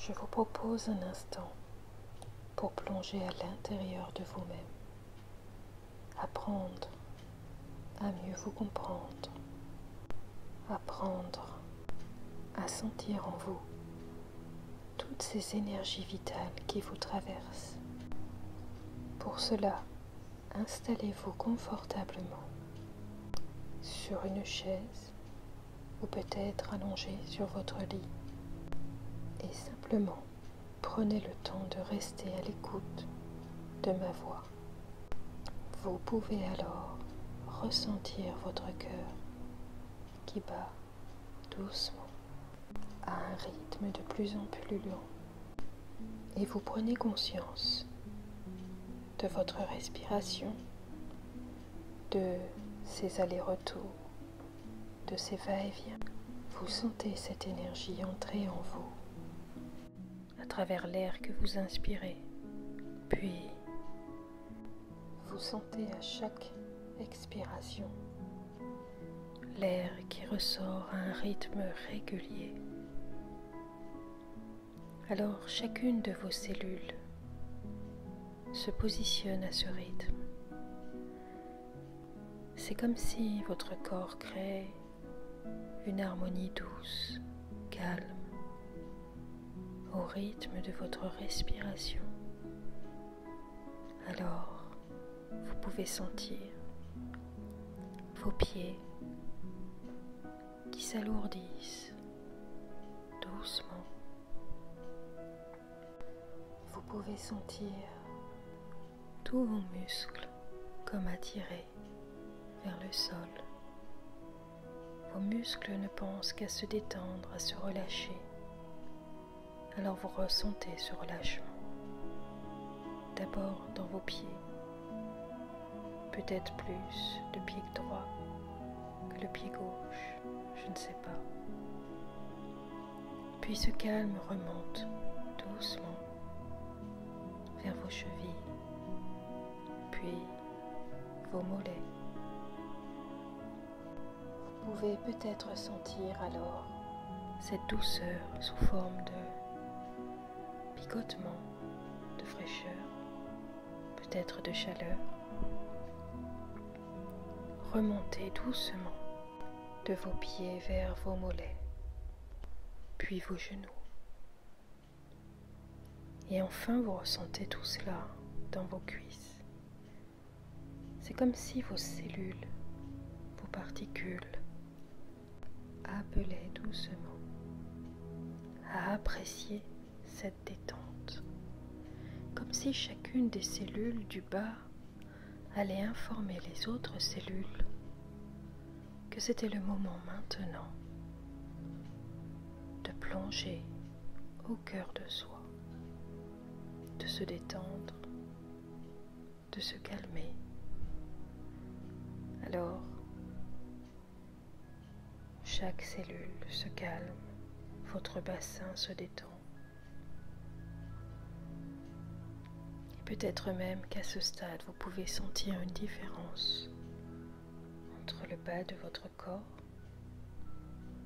Je vous propose un instant pour plonger à l'intérieur de vous-même, apprendre à mieux vous comprendre, apprendre à sentir en vous toutes ces énergies vitales qui vous traversent. Pour cela, installez-vous confortablement sur une chaise ou peut-être allongé sur votre lit et simplement prenez le temps de rester à l'écoute de ma voix. Vous pouvez alors ressentir votre cœur qui bat doucement à un rythme de plus en plus lent et vous prenez conscience de votre respiration, de ces allers-retours, de ces va-et-vient. Vous sentez cette énergie entrer en vous à travers l'air que vous inspirez, puis vous sentez à chaque expiration l'air qui ressort à un rythme régulier. Alors chacune de vos cellules se positionne à ce rythme. C'est comme si votre corps crée une harmonie douce, calme, au rythme de votre respiration. Alors, vous pouvez sentir vos pieds qui s'alourdissent doucement. Vous pouvez sentir tous vos muscles comme attirés vers le sol. Vos muscles ne pensent qu'à se détendre, à se relâcher. Alors vous ressentez ce relâchement. D'abord dans vos pieds, peut-être plus le pied droit que le pied gauche, je ne sais pas. Puis ce calme remonte doucement vers vos chevilles, puis vos mollets. Vous pouvez peut-être sentir alors cette douceur sous forme de picotement, de fraîcheur, peut-être de chaleur. Remontez doucement de vos pieds vers vos mollets, puis vos genoux. Et enfin, vous ressentez tout cela dans vos cuisses. C'est comme si vos cellules, vos particules, appelaient doucement à apprécier cette détente. Comme si chacune des cellules du bas allait informer les autres cellules que c'était le moment maintenant de plonger au cœur de soi, de se détendre, de se calmer. Alors, chaque cellule se calme, votre bassin se détend. Et peut-être même qu'à ce stade, vous pouvez sentir une différence entre le bas de votre corps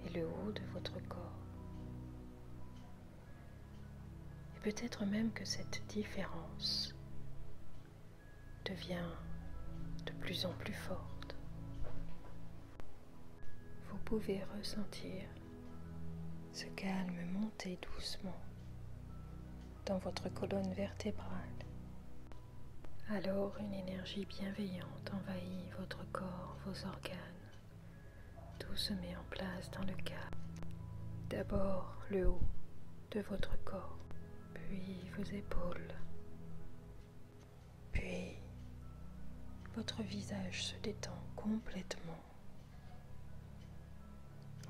et le haut de votre corps. Et peut-être même que cette différence devient de plus en plus forte. Vous pouvez ressentir ce calme monter doucement dans votre colonne vertébrale. Alors une énergie bienveillante envahit votre corps, vos organes. Tout se met en place dans le calme. D'abord le haut de votre corps, puis vos épaules, puis votre visage se détend complètement.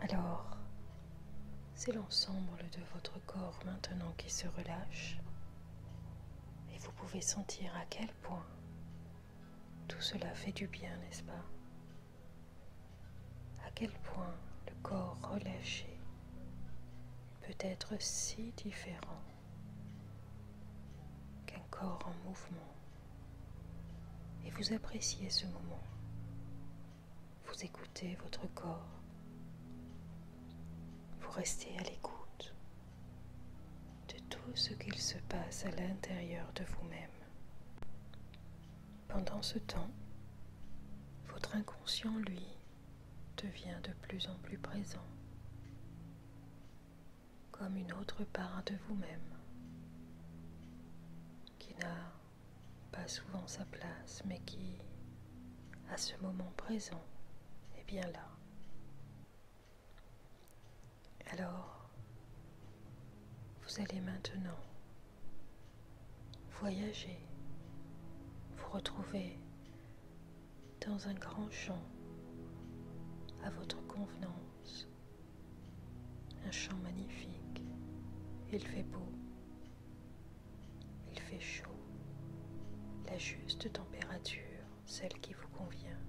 Alors, c'est l'ensemble de votre corps maintenant qui se relâche et vous pouvez sentir à quel point tout cela fait du bien, n'est-ce pas? À quel point le corps relâché peut être si différent qu'un corps en mouvement. Et vous appréciez ce moment. Vous écoutez votre corps. Vous restez à l'écoute de tout ce qu'il se passe à l'intérieur de vous-même. Pendant ce temps, votre inconscient, lui, devient de plus en plus présent, comme une autre part de vous-même, qui n'a pas souvent sa place, mais qui, à ce moment présent, est bien là. Alors, vous allez maintenant voyager, vous retrouver dans un grand champ à votre convenance, un champ magnifique. Il fait beau, il fait chaud, la juste température, celle qui vous convient.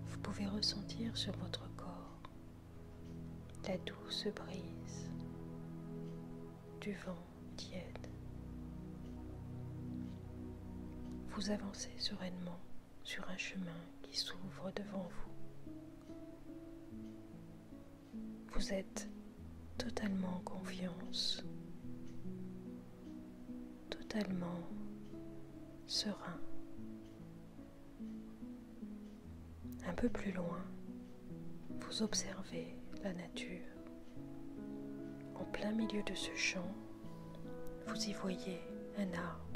Vous pouvez ressentir sur votre corps la douce brise du vent tiède. Vous avancez sereinement sur un chemin qui s'ouvre devant vous. Vous êtes totalement en confiance, totalement serein. Un peu plus loin, vous observez la nature. En plein milieu de ce champ, vous y voyez un arbre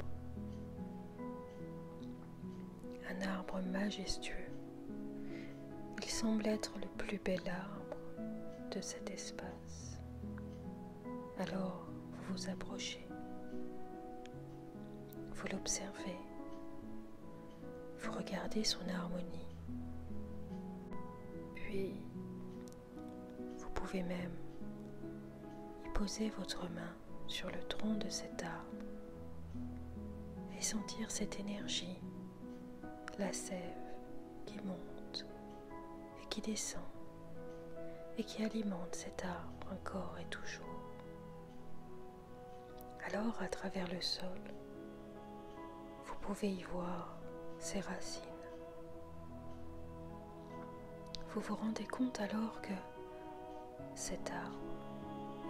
majestueux. Il semble être le plus bel arbre de cet espace. Alors, vous vous approchez, vous l'observez, vous regardez son harmonie, puis vous pouvez même y poser votre main sur le tronc de cet arbre et sentir cette énergie, la sève qui monte et qui descend et qui alimente cet arbre encore et toujours. Alors, à travers le sol, vous pouvez y voir ses racines. Vous vous rendez compte alors que cet arbre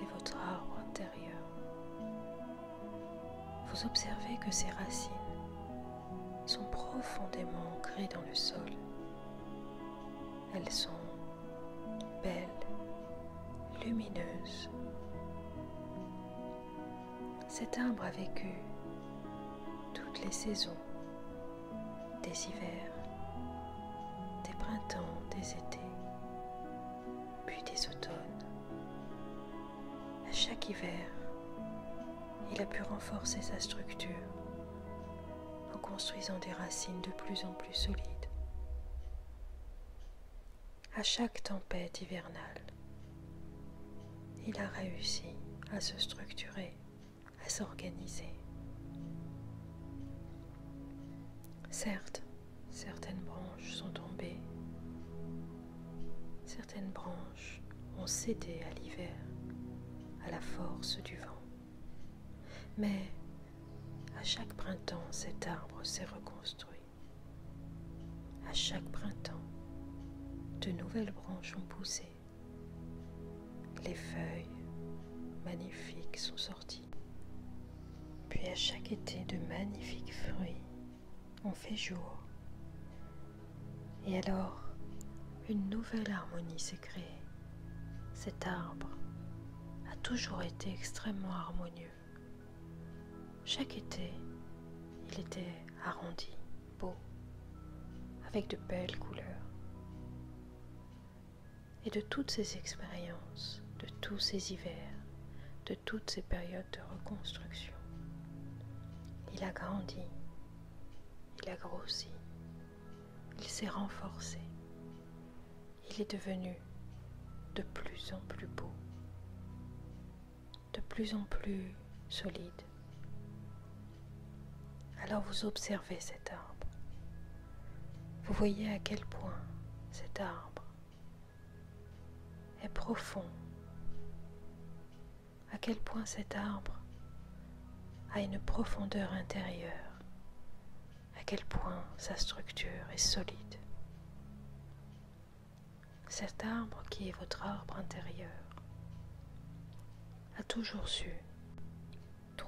est votre arbre intérieur. Vous observez que ses racines sont profondément ancrées dans le sol. Elles sont belles, lumineuses. Cet arbre a vécu toutes les saisons, des hivers, des printemps, des étés, puis des automnes. À chaque hiver, il a pu renforcer sa structure en construisant des racines de plus en plus solides. À chaque tempête hivernale, il a réussi à se structurer, à s'organiser. Certes, certaines branches sont tombées, certaines branches ont cédé à l'hiver, à la force du vent. Mais à chaque printemps, cet arbre s'est reconstruit. À chaque printemps, de nouvelles branches ont poussé. Les feuilles magnifiques sont sorties. Puis à chaque été, de magnifiques fruits ont fait jour. Et alors, une nouvelle harmonie s'est créée. Cet arbre a toujours été extrêmement harmonieux. Chaque été, il était arrondi, beau, avec de belles couleurs. Et de toutes ces expériences, de tous ces hivers, de toutes ces périodes de reconstruction, il a grandi, il a grossi, il s'est renforcé, il est devenu de plus en plus beau, de plus en plus solide. Alors vous observez cet arbre, vous voyez à quel point cet arbre est profond, à quel point cet arbre a une profondeur intérieure, à quel point sa structure est solide. Cet arbre qui est votre arbre intérieur a toujours su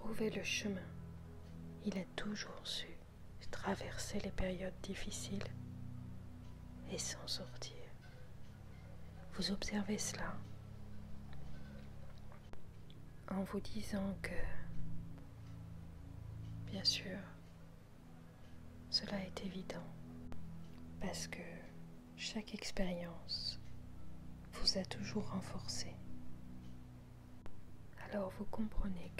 trouvé le chemin. Il a toujours su traverser les périodes difficiles et s'en sortir. Vous observez cela en vous disant que, bien sûr, cela est évident parce que chaque expérience vous a toujours renforcé. Alors vous comprenez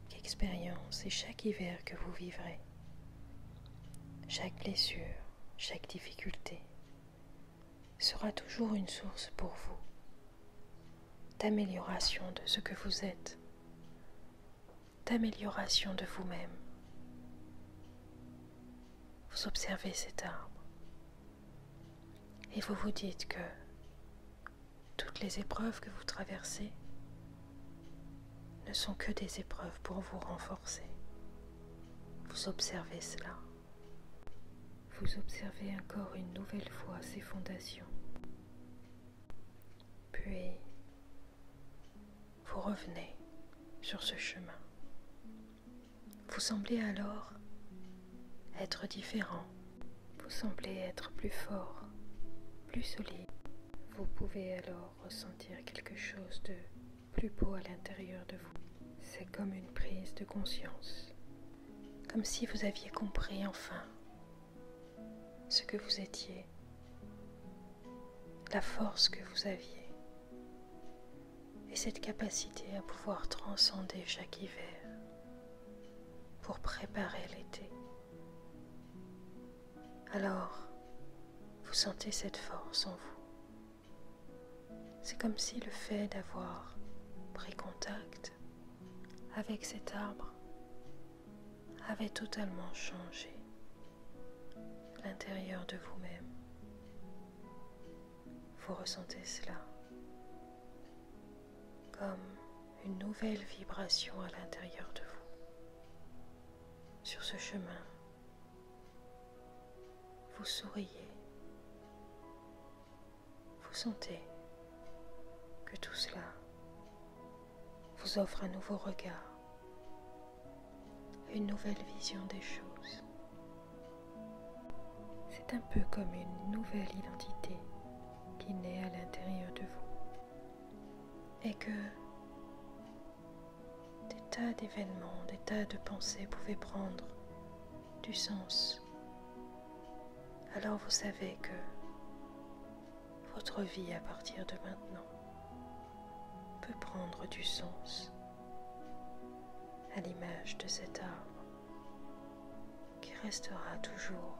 qu'expérience et chaque hiver que vous vivrez, chaque blessure, chaque difficulté sera toujours une source pour vous d'amélioration de ce que vous êtes, d'amélioration de vous-même. Vous observez cet arbre et vous vous dites que toutes les épreuves que vous traversez ne sont que des épreuves pour vous renforcer. Vous observez cela. Vous observez encore une nouvelle fois ces fondations. Puis, vous revenez sur ce chemin. Vous semblez alors être différent. Vous semblez être plus fort, plus solide. Vous pouvez alors ressentir quelque chose de plus beau à l'intérieur de vous. C'est comme une prise de conscience, comme si vous aviez compris enfin ce que vous étiez, la force que vous aviez et cette capacité à pouvoir transcender chaque hiver pour préparer l'été. Alors, vous sentez cette force en vous. C'est comme si le fait d'avoir pris contact avec cet arbre avait totalement changé l'intérieur de vous-même. Vous ressentez cela comme une nouvelle vibration à l'intérieur de vous. Sur ce chemin, vous souriez. Vous sentez que tout cela vous offre un nouveau regard, une nouvelle vision des choses. C'est un peu comme une nouvelle identité qui naît à l'intérieur de vous. Et que des tas d'événements, des tas de pensées pouvaient prendre du sens. Alors vous savez que votre vie à partir de maintenant peut prendre du sens à l'image de cet arbre qui restera toujours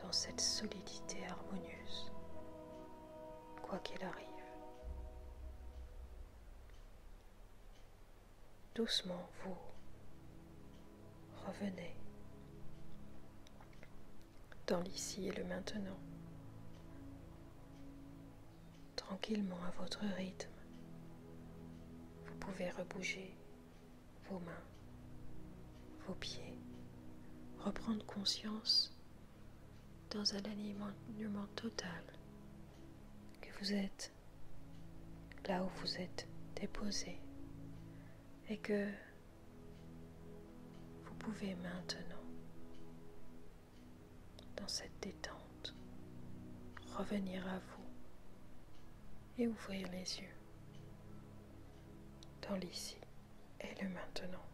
dans cette solidité harmonieuse, quoi qu'il arrive. Doucement, vous revenez dans l'ici et le maintenant, tranquillement à votre rythme. Vous pouvez rebouger vos mains, vos pieds, reprendre conscience dans un alignement total que vous êtes là où vous êtes déposé et que vous pouvez maintenant, dans cette détente, revenir à vous et ouvrir les yeux dans l'ici et le maintenant.